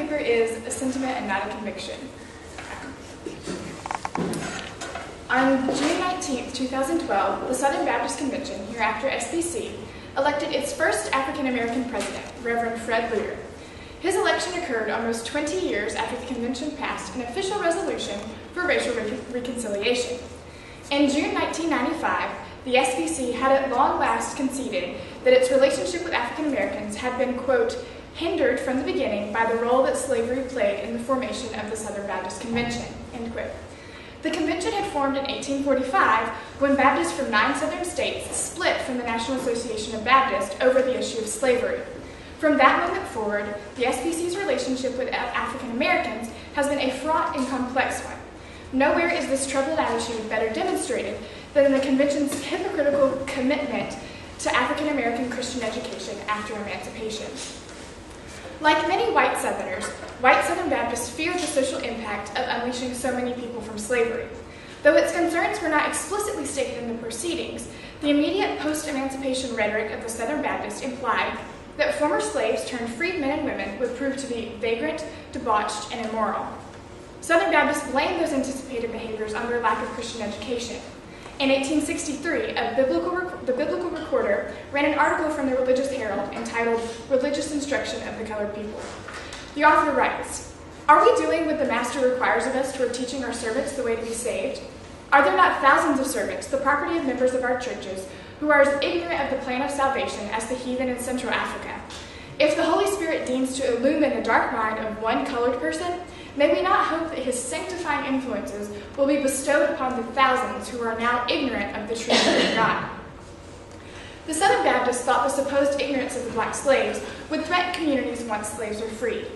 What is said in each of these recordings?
paper is a sentiment and not a conviction. On June 19, 2012, the Southern Baptist Convention, hereafter SBC, elected its first African-American president, Reverend Fred Luter. His election occurred almost 20 years after the convention passed an official resolution for racial reconciliation. In June 1995, the SBC had at long last conceded that its relationship with African Americans had been, quote, hindered from the beginning by the role that slavery played in the formation of the Southern Baptist Convention, end quote. The convention had formed in 1845 when Baptists from 9 southern states split from the National Association of Baptists over the issue of slavery. From that moment forward, the SBC's relationship with African Americans has been a fraught and complex one. Nowhere is this troubled attitude better demonstrated than in the convention's hypocritical commitment to African American Christian education after emancipation. Like many white Southerners, white Southern Baptists feared the social impact of unleashing so many people from slavery. Though its concerns were not explicitly stated in the proceedings, the immediate post-emancipation rhetoric of the Southern Baptists implied that former slaves turned freed men and women would prove to be vagrant, debauched, and immoral. Southern Baptists blamed those anticipated behaviors on their lack of Christian education. In 1863, the Biblical Recorder ran an article from the Religious Herald entitled Religious Instruction of the Colored People. The author writes, "Are we doing what the Master requires of us toward teaching our servants the way to be saved? Are there not thousands of servants, the property of members of our churches, who are as ignorant of the plan of salvation as the heathen in Central Africa? If the Holy Spirit deigns to illumine the dark mind of one colored person, may we not hope that his sanctifying influences will be bestowed upon the thousands who are now ignorant of the true word of God?" The Southern Baptists thought the supposed ignorance of the black slaves would threaten communities once slaves were freed.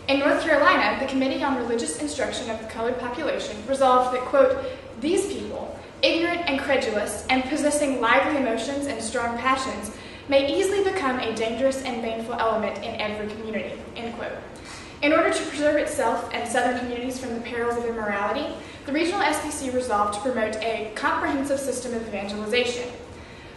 In North Carolina, the Committee on Religious Instruction of the Colored Population resolved that, quote, "these people, ignorant and credulous and possessing lively emotions and strong passions, may easily become a dangerous and baneful element in every community," end quote. In order to preserve itself and Southern communities from the perils of immorality, the regional SBC resolved to promote a comprehensive system of evangelization.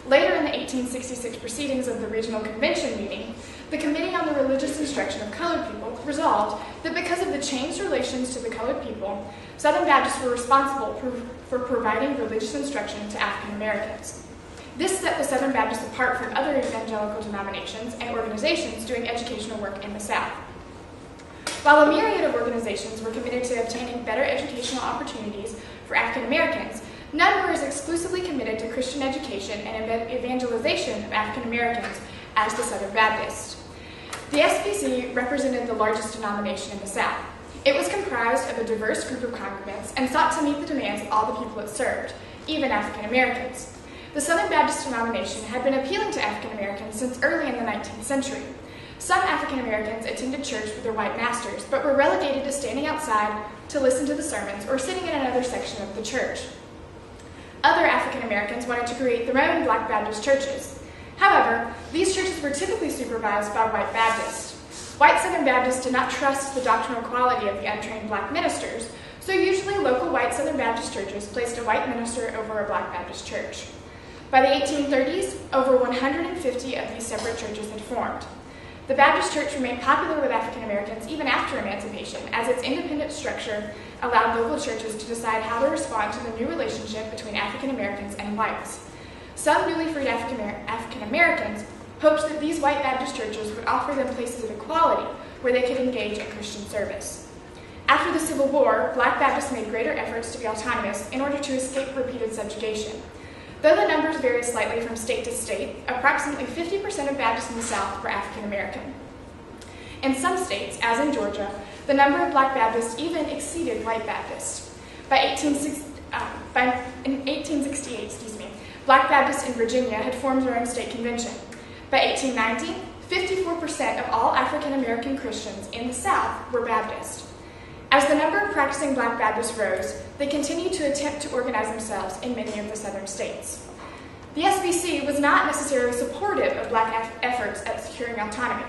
Later in the 1866 proceedings of the Regional Convention meeting, the Committee on the Religious Instruction of Colored People resolved that because of the changed relations to the colored people, Southern Baptists were responsible for providing religious instruction to African Americans. This set the Southern Baptists apart from other evangelical denominations and organizations doing educational work in the South. While a myriad of organizations were committed to obtaining better educational opportunities for African Americans, none were as exclusively committed to Christian education and evangelization of African Americans as the Southern Baptists. The SBC represented the largest denomination in the South. It was comprised of a diverse group of congregants and sought to meet the demands of all the people it served, even African Americans. The Southern Baptist denomination had been appealing to African Americans since early in the 19th century. Some African Americans attended church with their white masters, but were relegated to standing outside to listen to the sermons or sitting in another section of the church. Other African Americans wanted to create their own Black Baptist churches. However, these churches were typically supervised by white Baptists. White Southern Baptists did not trust the doctrinal quality of the untrained Black ministers, so usually local white Southern Baptist churches placed a white minister over a Black Baptist church. By the 1830s, over 150 of these separate churches had formed. The Baptist Church remained popular with African Americans even after emancipation, as its independent structure allowed local churches to decide how to respond to the new relationship between African Americans and whites. Some newly freed African Americans hoped that these white Baptist churches would offer them places of equality where they could engage in Christian service. After the Civil War, Black Baptists made greater efforts to be autonomous in order to escape repeated subjugation. Though the numbers vary slightly from state to state, approximately 50% of Baptists in the South were African American. In some states, as in Georgia, the number of Black Baptists even exceeded white Baptists. In 1868, Black Baptists in Virginia had formed their own state convention. By 1890, 54% of all African American Christians in the South were Baptist. As the number of practicing Black Baptists rose, they continued to attempt to organize themselves in many of the southern states. The SBC was not necessarily supportive of Black efforts at securing autonomy.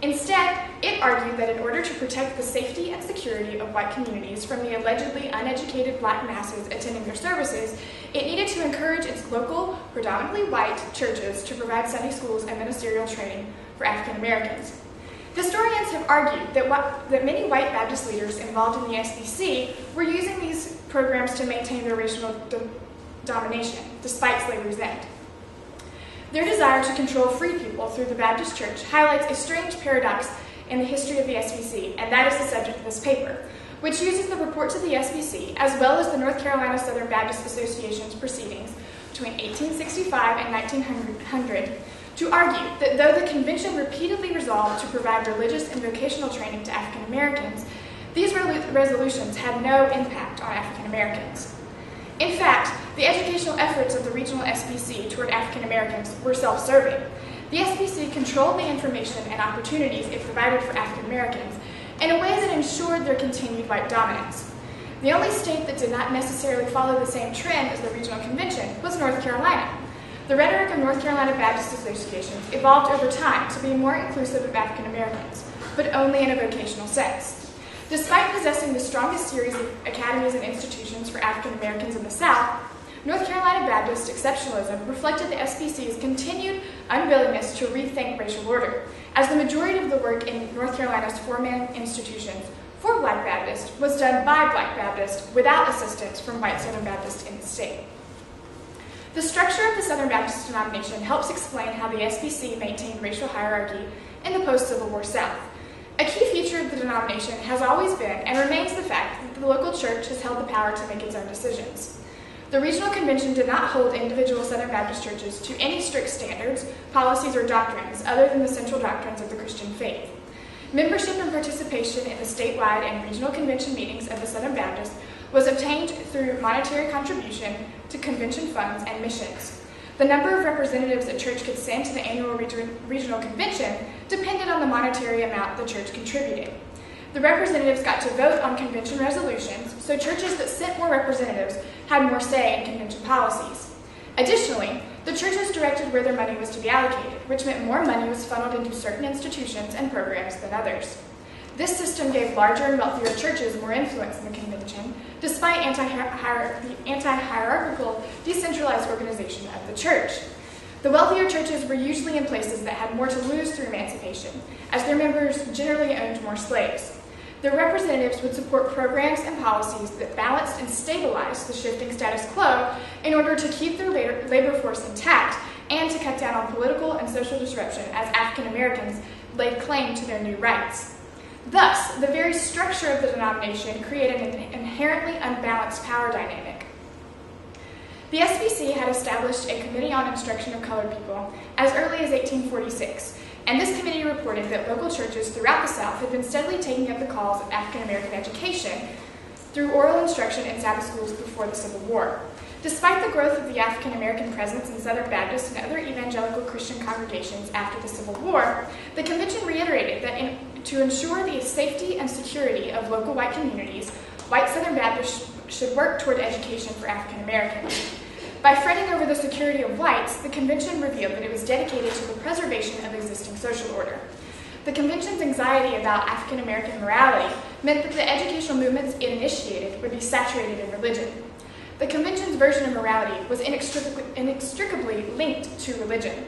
Instead, it argued that in order to protect the safety and security of white communities from the allegedly uneducated Black masses attending their services, it needed to encourage its local, predominantly white churches to provide Sunday schools and ministerial training for African Americans. Historians have argued that many white Baptist leaders involved in the SBC were using these programs to maintain their racial domination, despite slavery's end. Their desire to control free people through the Baptist Church highlights a strange paradox in the history of the SBC, and that is the subject of this paper, which uses the reports of the SBC, as well as the North Carolina Southern Baptist Association's proceedings between 1865 and 1900, to argue that though the convention repeatedly resolved to provide religious and vocational training to African Americans, these resolutions had no impact on African Americans. In fact, the educational efforts of the regional SBC toward African Americans were self-serving. The SBC controlled the information and opportunities it provided for African Americans in a way that ensured their continued white dominance. The only state that did not necessarily follow the same trend as the regional convention was North Carolina. The rhetoric of North Carolina Baptist associations evolved over time to be more inclusive of African Americans, but only in a vocational sense. Despite possessing the strongest series of academies and institutions for African Americans in the South, North Carolina Baptist exceptionalism reflected the SBC's continued unwillingness to rethink racial order, as the majority of the work in North Carolina's four-man institutions for Black Baptists was done by Black Baptists without assistance from white Southern Baptists in the state. The structure of the Southern Baptist denomination helps explain how the SBC maintained racial hierarchy in the post-Civil War South. A key feature of the denomination has always been and remains the fact that the local church has held the power to make its own decisions. The regional convention did not hold individual Southern Baptist churches to any strict standards, policies, or doctrines other than the central doctrines of the Christian faith. Membership and participation in the statewide and regional convention meetings of the Southern Baptist was obtained through monetary contribution to convention funds and missions. The number of representatives a church could send to the annual regional convention depended on the monetary amount the church contributed. The representatives got to vote on convention resolutions, so churches that sent more representatives had more say in convention policies. Additionally, the churches directed where their money was to be allocated, which meant more money was funneled into certain institutions and programs than others. This system gave larger and wealthier churches more influence in the convention, despite the anti-hierarchical, decentralized organization of the church. The wealthier churches were usually in places that had more to lose through emancipation, as their members generally owned more slaves. Their representatives would support programs and policies that balanced and stabilized the shifting status quo in order to keep their labor force intact and to cut down on political and social disruption as African Americans laid claim to their new rights. Thus, the very structure of the denomination created an inherently unbalanced power dynamic. The SBC had established a Committee on Instruction of Colored People as early as 1846, and this committee reported that local churches throughout the South had been steadily taking up the calls of African American education through oral instruction in Sabbath schools before the Civil War. Despite the growth of the African American presence in Southern Baptist and other evangelical Christian congregations after the Civil War, the convention reiterated that to ensure the safety and security of local white communities, white Southern Baptists should work toward education for African Americans. By fretting over the security of whites, the convention revealed that it was dedicated to the preservation of existing social order. The convention's anxiety about African American morality meant that the educational movements it initiated would be saturated in religion. The convention's version of morality was inextricably linked to religion.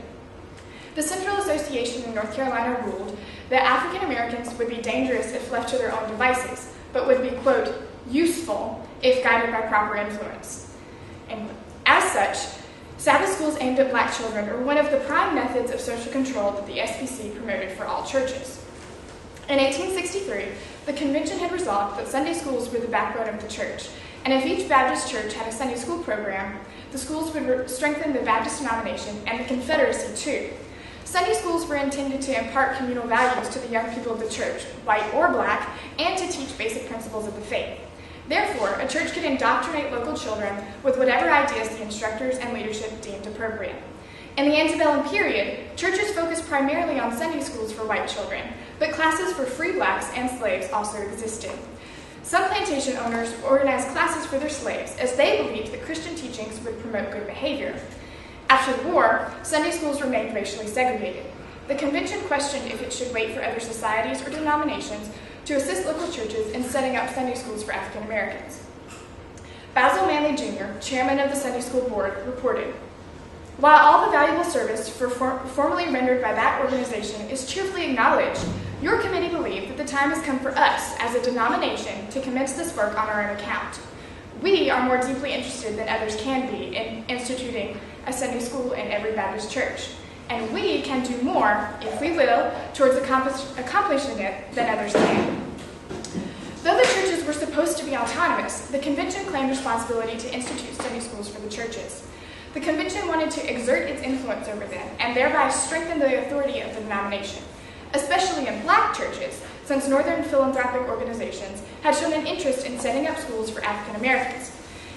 The Central Association in North Carolina ruled that African Americans would be dangerous if left to their own devices, but would be, quote, useful if guided by proper influence. And as such, Sabbath schools aimed at Black children are one of the prime methods of social control that the SBC promoted for all churches. In 1863, the convention had resolved that Sunday schools were the backbone of the church, and if each Baptist church had a Sunday school program, the schools would strengthen the Baptist denomination and the Confederacy too. Sunday schools were intended to impart communal values to the young people of the church, white or Black, and to teach basic principles of the faith. Therefore, a church could indoctrinate local children with whatever ideas the instructors and leadership deemed appropriate. In the antebellum period, churches focused primarily on Sunday schools for white children, but classes for free Blacks and slaves also existed. Some plantation owners organized classes for their slaves as they believed that Christian teachings would promote good behavior. After the war, Sunday schools remained racially segregated. The convention questioned if it should wait for other societies or denominations to assist local churches in setting up Sunday schools for African Americans. Basil Manley Jr., chairman of the Sunday School Board, reported, "While all the valuable service formally rendered by that organization is cheerfully acknowledged, Your committee believed that the time has come for us, as a denomination, to commence this work on our own account. We are more deeply interested than others can be in instituting a Sunday school in every Baptist church, and we can do more, if we will, towards accomplishing it than others can. Though the churches were supposed to be autonomous, the convention claimed responsibility to institute Sunday schools for the churches. The convention wanted to exert its influence over them and thereby strengthen the authority of the denomination, especially in black churches, since Northern philanthropic organizations had shown an interest in setting up schools for African Americans.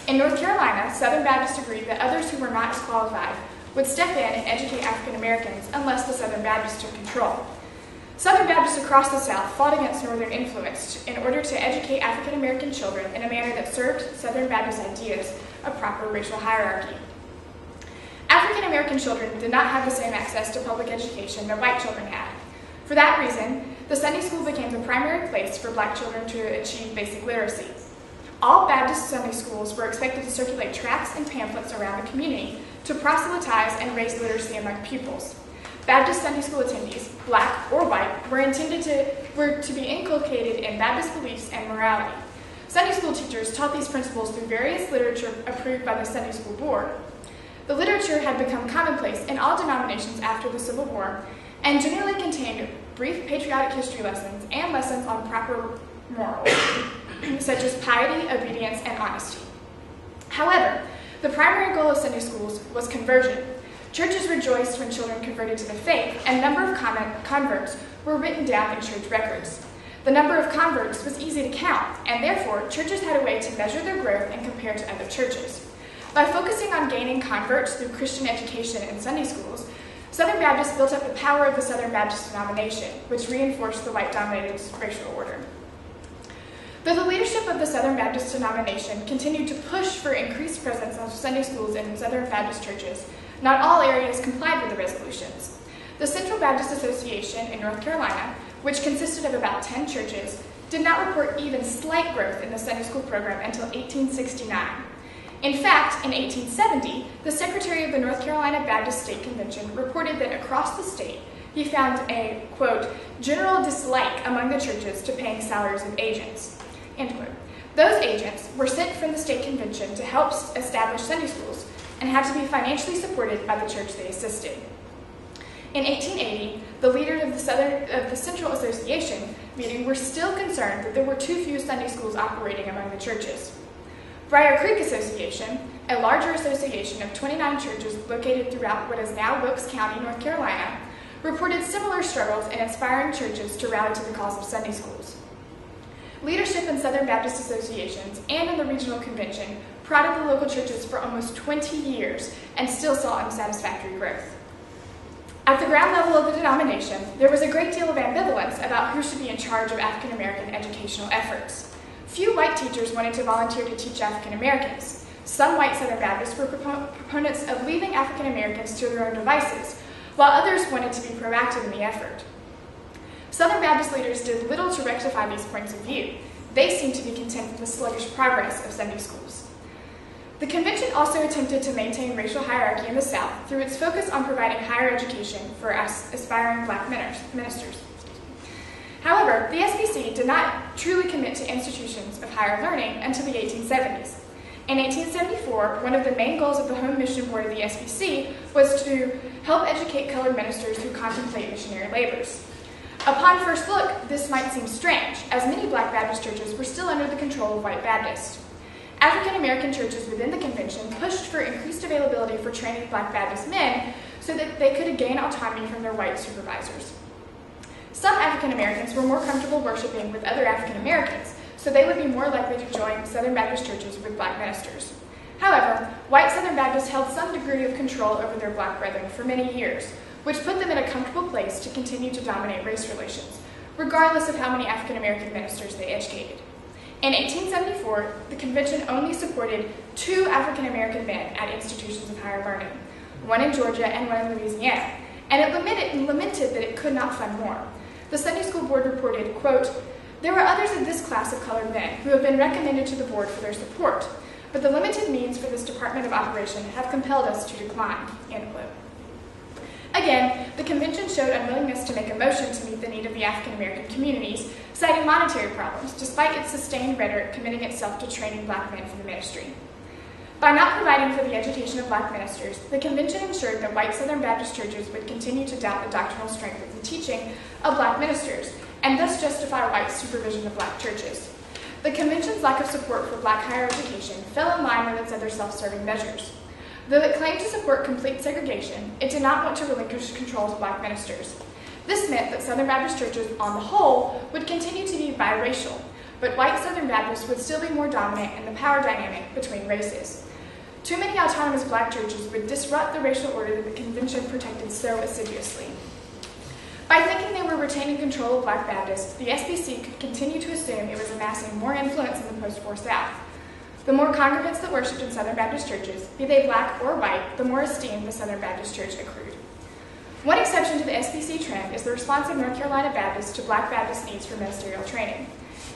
In North Carolina, Southern Baptists agreed that others who were not as qualified would step in and educate African Americans unless the Southern Baptists took control. Southern Baptists across the South fought against Northern influence in order to educate African American children in a manner that served Southern Baptist ideas of proper racial hierarchy. African American children did not have the same access to public education that white children had. For that reason, the Sunday school became the primary place for black children to achieve basic literacy. All Baptist Sunday schools were expected to circulate tracts and pamphlets around the community to proselytize and raise literacy among pupils. Baptist Sunday school attendees, black or white, were to be inculcated in Baptist beliefs and morality. Sunday school teachers taught these principles through various literature approved by the Sunday School Board. The literature had become commonplace in all denominations after the Civil War and generally contained brief patriotic history lessons and lessons on proper morals, such as piety, obedience, and honesty. However, the primary goal of Sunday schools was conversion. Churches rejoiced when children converted to the faith, and a number of converts were written down in church records. The number of converts was easy to count, and therefore churches had a way to measure their growth and compare to other churches. By focusing on gaining converts through Christian education in Sunday schools, Southern Baptists built up the power of the Southern Baptist denomination, which reinforced the white-dominated racial order. Though the leadership of the Southern Baptist denomination continued to push for increased presence of Sunday schools in Southern Baptist churches, not all areas complied with the resolutions. The Central Baptist Association in North Carolina, which consisted of about 10 churches, did not report even slight growth in the Sunday school program until 1869. In fact, in 1870, the Secretary of the North Carolina Baptist State Convention reported that across the state, he found a, quote, general dislike among the churches to paying salaries of agents, end quote. Those agents were sent from the state convention to help establish Sunday schools and had to be financially supported by the church they assisted. In 1880, the leaders of the Central Association meeting were still concerned that there were too few Sunday schools operating among the churches. Briar Creek Association, a larger association of 29 churches located throughout what is now Wilkes County, North Carolina, reported similar struggles in inspiring churches to rally to the cause of Sunday schools. Leadership in Southern Baptist associations and in the regional convention prodded the local churches for almost 20 years and still saw unsatisfactory growth. At the ground level of the denomination, there was a great deal of ambivalence about who should be in charge of African American educational efforts. Few white teachers wanted to volunteer to teach African Americans. Some white Southern Baptists were proponents of leaving African Americans to their own devices, while others wanted to be proactive in the effort. Southern Baptist leaders did little to rectify these points of view. They seemed to be content with the sluggish progress of Sunday schools. The convention also attempted to maintain racial hierarchy in the South through its focus on providing higher education for us aspiring black ministers. However, the SBC did not truly commit to institutions of higher learning until the 1870s. In 1874, one of the main goals of the Home Mission Board of the SBC was to help educate colored ministers who contemplate missionary labors. Upon first look, this might seem strange, as many black Baptist churches were still under the control of white Baptists. African American churches within the convention pushed for increased availability for training black Baptist men so that they could gain autonomy from their white supervisors. Some African Americans were more comfortable worshiping with other African Americans, so they would be more likely to join Southern Baptist churches with black ministers. However, white Southern Baptists held some degree of control over their black brethren for many years, which put them in a comfortable place to continue to dominate race relations, regardless of how many African American ministers they educated. In 1874, the convention only supported 2 African American men at institutions of higher learning, one in Georgia and one in Louisiana, and it lamented that it could not fund more. The Sunday School Board reported, quote, "There are others of this class of colored men who have been recommended to the board for their support, but the limited means for this department of operation have compelled us to decline," end quote. Again, the convention showed unwillingness to make a motion to meet the need of the African American communities, citing monetary problems, despite its sustained rhetoric committing itself to training black men for the ministry. By not providing for the education of black ministers, the convention ensured that white Southern Baptist churches would continue to doubt the doctrinal strength of the teaching of black ministers, and thus justify white supervision of black churches. The convention's lack of support for black higher education fell in line with its other self-serving measures. Though it claimed to support complete segregation, it did not want to relinquish control to black ministers. This meant that Southern Baptist churches, on the whole, would continue to be biracial, but white Southern Baptists would still be more dominant in the power dynamic between races. Too many autonomous black churches would disrupt the racial order that the convention protected so assiduously. By thinking they were retaining control of black Baptists, the SBC could continue to assume it was amassing more influence in the post-war South. The more congregants that worshipped in Southern Baptist churches, be they black or white, the more esteem the Southern Baptist Church accrued. One exception to the SBC trend is the response of North Carolina Baptists to black Baptist needs for ministerial training.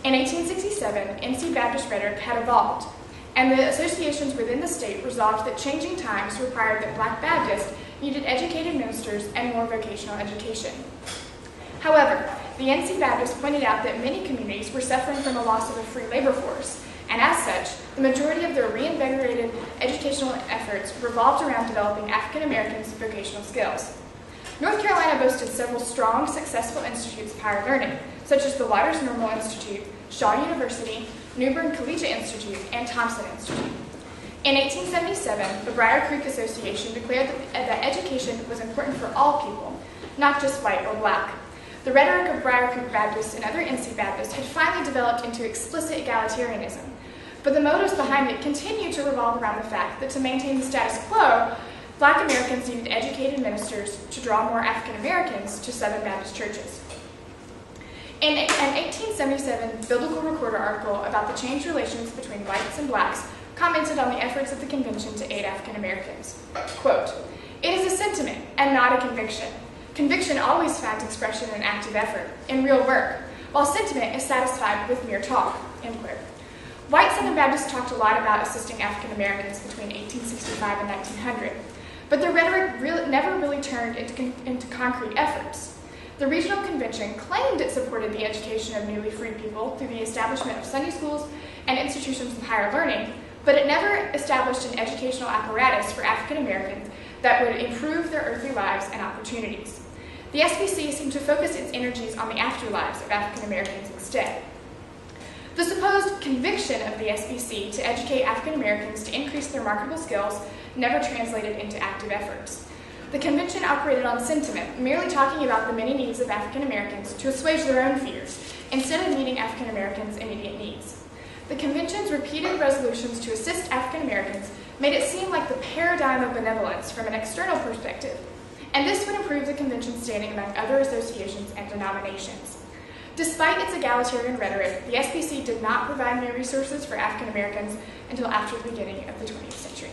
In 1867, NC Baptist rhetoric had evolved, and the associations within the state resolved that changing times required that black Baptists needed educated ministers and more vocational education. However, the NC Baptists pointed out that many communities were suffering from a loss of a free labor force, and as such, the majority of their reinvigorated educational efforts revolved around developing African Americans' vocational skills. North Carolina boasted several strong, successful institutes of higher learning, such as the Waters Normal Institute, Shaw University, New Bern Collegiate Institute, and Thompson Institute. In 1877, the Briar Creek Association declared that education was important for all people, not just white or black. The rhetoric of Briar Creek Baptists and other NC Baptists had finally developed into explicit egalitarianism, but the motives behind it continued to revolve around the fact that to maintain the status quo, black Americans needed educated ministers to draw more African Americans to Southern Baptist churches. In an 1877 Biblical Recorder article about the changed relations between whites and blacks, commented on the efforts of the convention to aid African Americans. Quote, "It is a sentiment and not a conviction. Conviction always finds expression in active effort, in real work, while sentiment is satisfied with mere talk." End quote. White Southern Baptists talked a lot about assisting African Americans between 1865 and 1900, but their rhetoric never really turned into concrete efforts. The regional convention claimed it supported the education of newly freed people through the establishment of Sunday schools and institutions of higher learning, but it never established an educational apparatus for African Americans that would improve their earthly lives and opportunities. The SBC seemed to focus its energies on the afterlives of African Americans instead. The supposed conviction of the SBC to educate African Americans to increase their marketable skills never translated into active efforts. The convention operated on sentiment, merely talking about the many needs of African Americans to assuage their own fears, instead of meeting African Americans' immediate needs. The convention's repeated resolutions to assist African Americans made it seem like the paradigm of benevolence from an external perspective, and this would improve the convention's standing among other associations and denominations. Despite its egalitarian rhetoric, the SBC did not provide new resources for African Americans until after the beginning of the 20th century.